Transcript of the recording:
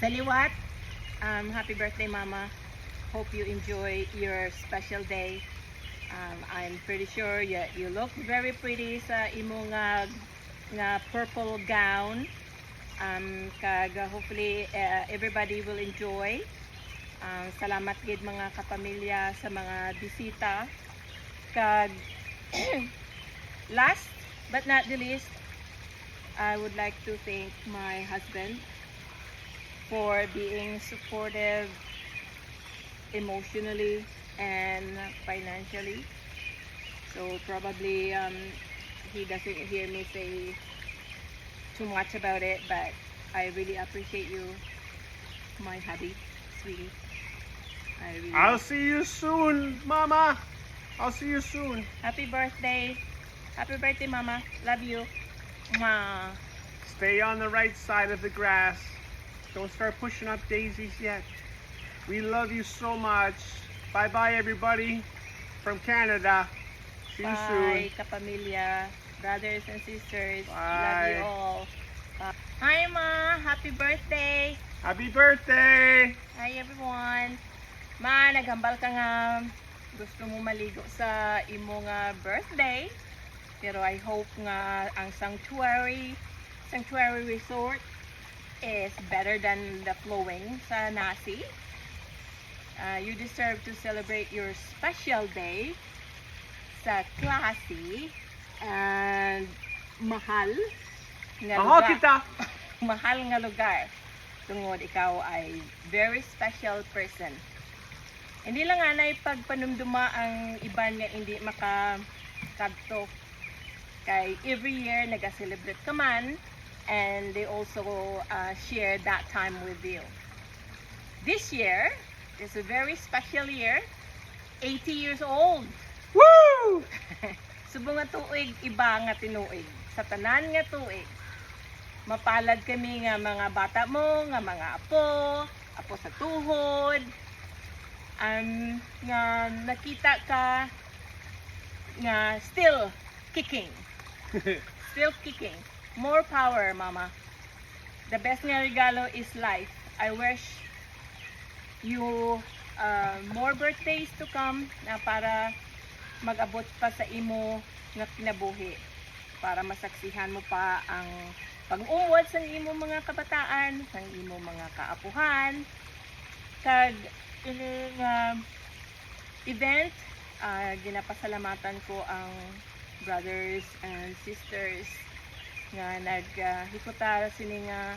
Saliwat, happy birthday, Mama. Hope you enjoy your special day. I'm pretty sure you look very pretty sa imo nga purple gown. Kag hopefully everybody will enjoy. Salamat gid mga kapamilya sa mga bisita. Kag last but not the least, I would like to thank my husband for being supportive emotionally and financially. So probably he doesn't hear me say too much about it, but I really appreciate you, my hubby, sweetie. I'll see you soon, Mama. I'll see you soon. Happy birthday. Happy birthday, Mama. Love you. Mwah. Stay on the right side of the grass. Don't start pushing up daisies yet. We love you so much. Bye-bye, everybody from Canada. See you soon. Bye, kapamilya, brothers and sisters. Love Bye. you all. Hi, Ma. Happy birthday. Happy birthday! Hi, everyone. Ma, naghambal ka nga gusto mo maligo sa imo nga birthday. Pero I hope nga ang sanctuary resort is better than the flowing sa Nasi. You deserve to celebrate your special day sa classy and mahal nga Mahal lugar. kita! Mahal nga lugar. Tungod ikaw ay very special person. Hindi lang nga na pagpanumduma ang iban nga hindi makakadto. Kay every year nag-celebrate ka man, and they also share that time with you. This year is a very special year. 80 years old. Woo! Subong nga tuig, iba nga tinuig. Sa tanan nga tuig, mapalad kami nga mga bata mo, nga mga apo sa tuhod. Nga nakita ka nga still kicking. Still kicking. More power, Mama. The best nga regalo is life. I wish you more birthdays to come na para mag-abot pa sa imo nga kinabuhi. Para masaksihan mo pa ang pag-uwad sa imo mga kabataan, sa imo mga kaapuhan. Kag ining event, ginapasalamatan ko ang brothers and sisters nga naghikutar sini nga